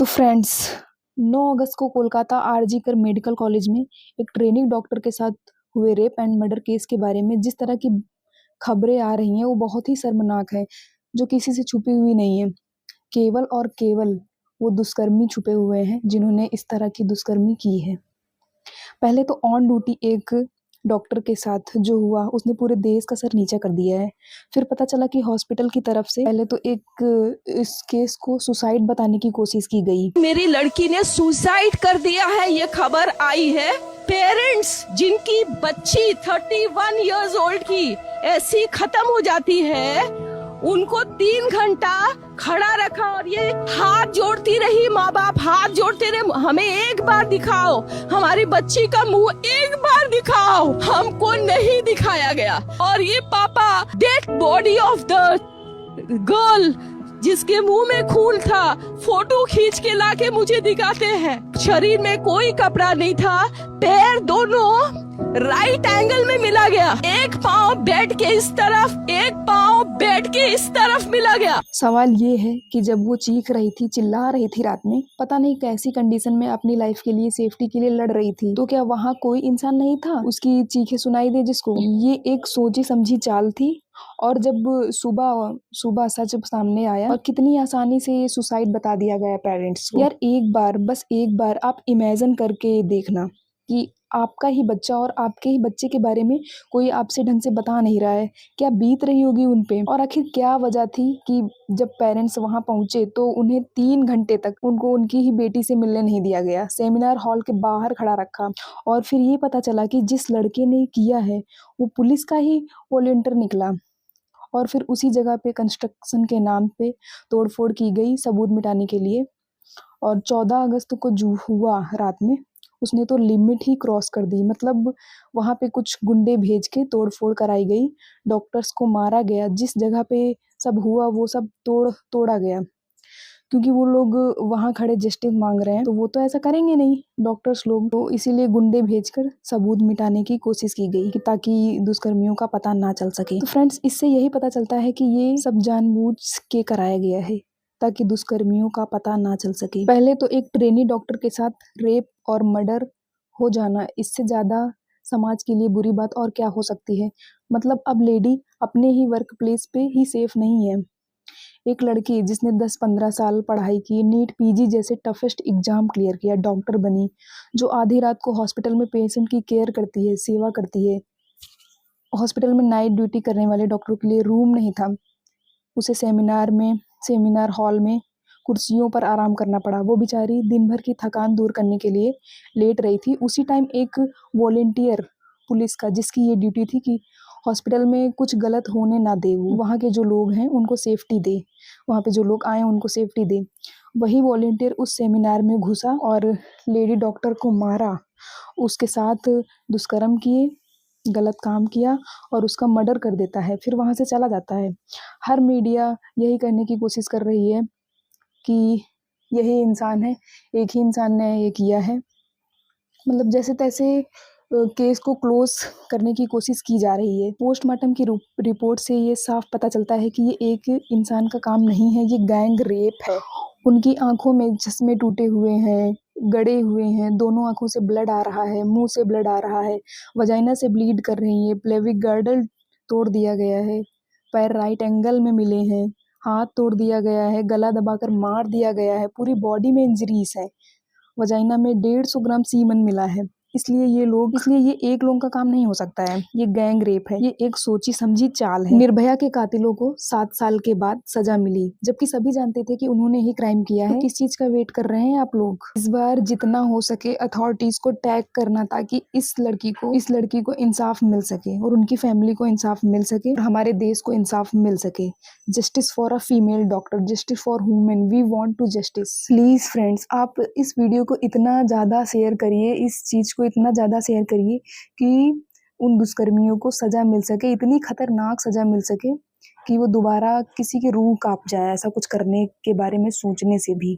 तो फ्रेंड्स, 9 अगस्त को कोलकाता आरजी कर मेडिकल कॉलेज में एक ट्रेनिंग डॉक्टर के साथ हुए रेप एंड मर्डर केस के बारे में जिस तरह की खबरें आ रही हैं वो बहुत ही शर्मनाक है, जो किसी से छुपी हुई नहीं है। केवल और केवल वो दुष्कर्मी छुपे हुए हैं जिन्होंने इस तरह की दुष्कर्मी की है। पहले तो ऑन ड्यूटी एक डॉक्टर के साथ जो हुआ उसने पूरे देश का सर नीचा कर दिया है। फिर पता चला कि हॉस्पिटल की तरफ से पहले तो इस केस को सुसाइड बताने की कोशिश की गई। मेरी लड़की ने सुसाइड कर दिया है, ये खबर आई है। पेरेंट्स जिनकी बच्ची 31 इयर्स ओल्ड की ऐसी खत्म हो जाती है, उनको 3 घंटा खड़ा रखा और ये हाथ जोड़ती रही। माँ बाप हाथ जोड़ते रहे, हमें एक बार दिखाओ, हमारी बच्ची का मुंह एक बार दिखाओ। हमको नहीं दिखाया गया और ये पापा dead body of the girl जिसके मुंह में खून था फोटो खींच के लाके मुझे दिखाते हैं। शरीर में कोई कपड़ा नहीं था, पैर दोनों राइट एंगल में मिला गया, एक पाँव बेड के इस तरफ, एक पाँव बेड के इस तरफ मिला गया। सवाल ये है कि जब वो चीख रही थी, चिल्ला रही थी रात में, पता नहीं कैसी कंडीशन में अपनी लाइफ के लिए, सेफ्टी के लिए लड़ रही थी, तो क्या वहाँ कोई इंसान नहीं था उसकी चीखें सुनाई दे जिसको? ये एक सोची समझी चाल थी। और जब सुबह सच सामने आया और कितनी आसानी से ये सुसाइड बता दिया गया पेरेंट्स को। यार एक बार, बस एक बार आप इमेजिन करके देखना कि आपका ही बच्चा और आपके ही बच्चे के बारे में कोई आपसे ढंग से बता नहीं रहा है, क्या बीत रही होगी उन पे। और आखिर क्या वजह थी कि जब पेरेंट्स वहां पहुंचे तो उन्हें 3 घंटे तक उनको उनकी ही बेटी से मिलने नहीं दिया गया, सेमिनार हॉल के बाहर खड़ा रखा। और फिर ये पता चला कि जिस लड़के ने किया है वो पुलिस का ही वॉलंटियर निकला। और फिर उसी जगह पे कंस्ट्रक्शन के नाम पे तोड़फोड़ की गई सबूत मिटाने के लिए। और 14 अगस्त को जो हुआ रात में, उसने तो लिमिट ही क्रॉस कर दी। मतलब वहाँ पे कुछ गुंडे भेज के तोड़फोड़ कराई गई, डॉक्टर्स को मारा गया, जिस जगह पे सब हुआ वो सब तोड़ा गया, क्योंकि वो लोग वहाँ खड़े जस्टिस मांग रहे हैं तो वो तो ऐसा करेंगे नहीं डॉक्टर्स लोग, तो इसीलिए गुंडे भेजकर सबूत मिटाने की कोशिश की गई कि ताकि दुष्कर्मियों का पता ना चल सके। तो फ्रेंड्स, इससे यही पता चलता है कि ये सब जानबूझ के कराया गया है ताकि दुष्कर्मियों का पता ना चल सके। पहले तो एक ट्रेनी डॉक्टर के साथ रेप और मर्डर हो जाना, इससे ज्यादा समाज के लिए बुरी बात और क्या हो सकती है। मतलब अब लेडी अपने ही वर्क प्लेस पे ही सेफ नहीं है। एक लड़की जिसने 10-15 साल पढ़ाई की, नीट पीजी जैसे टफेस्ट एग्जाम क्लियर किया, डॉक्टर बनी, जो आधी रात को हॉस्पिटल में पेशेंट की केयर करती है, सेवा करती है। हॉस्पिटल में नाइट ड्यूटी करने वाले डॉक्टरों के लिए रूम नहीं था, उसे सेमिनार हॉल में कुर्सियों पर आराम करना पड़ा। वो बेचारी दिन भर की थकान दूर करने के लिए लेट रही थी। उसी टाइम एक वॉलेंटियर पुलिस का, जिसकी ये ड्यूटी थी कि हॉस्पिटल में कुछ गलत होने ना दे, वो वहाँ के जो लोग हैं उनको सेफ्टी दे, वहाँ पे जो लोग आए उनको सेफ्टी दे, वही वॉलेंटियर उस सेमिनार में घुसा और लेडी डॉक्टर को मारा, उसके साथ दुष्कर्म किए, गलत काम किया और उसका मर्डर कर देता है, फिर वहाँ से चला जाता है। हर मीडिया यही कहने की कोशिश कर रही है कि यही इंसान है, एक ही इंसान ने ये किया है। मतलब जैसे तैसे केस को क्लोज करने की कोशिश की जा रही है। पोस्टमार्टम की रिपोर्ट से ये साफ पता चलता है कि ये एक इंसान का काम नहीं है, ये गैंग रेप है। उनकी आंखों में चश्मे टूटे हुए हैं, गड़े हुए हैं, दोनों आंखों से ब्लड आ रहा है, मुंह से ब्लड आ रहा है, वजाइना से ब्लीड कर रही है, पेल्विक गर्डल तोड़ दिया गया है, पैर राइट एंगल में मिले हैं, हाथ तोड़ दिया गया है, गला दबाकर मार दिया गया है, पूरी बॉडी में इंजरीज है, वजाइना में 150 ग्राम सीमन मिला है। इसलिए ये एक लोगों का काम नहीं हो सकता है, ये गैंग रेप है, ये एक सोची समझी चाल है। निर्भया के कातिलों को 7 साल के बाद सजा मिली, जबकि सभी जानते थे कि उन्होंने ही क्राइम किया है। तो किस चीज का वेट कर रहे हैं आप लोग? इस बार जितना हो सके अथॉरिटीज को टैग करना, ताकि इस लड़की को इंसाफ मिल सके और उनकी फैमिली को इंसाफ मिल सके और हमारे देश को इंसाफ मिल सके। Justice for a female doctor, justice for women, we want to justice. Please friends, आप इस वीडियो को इतना ज्यादा शेयर करिए, इस चीज को इतना ज्यादा शेयर करिए कि उन दुष्कर्मियों को सजा मिल सके, इतनी खतरनाक सजा मिल सके कि वो दोबारा किसी की रूह कांप जाए ऐसा कुछ करने के बारे में सोचने से भी।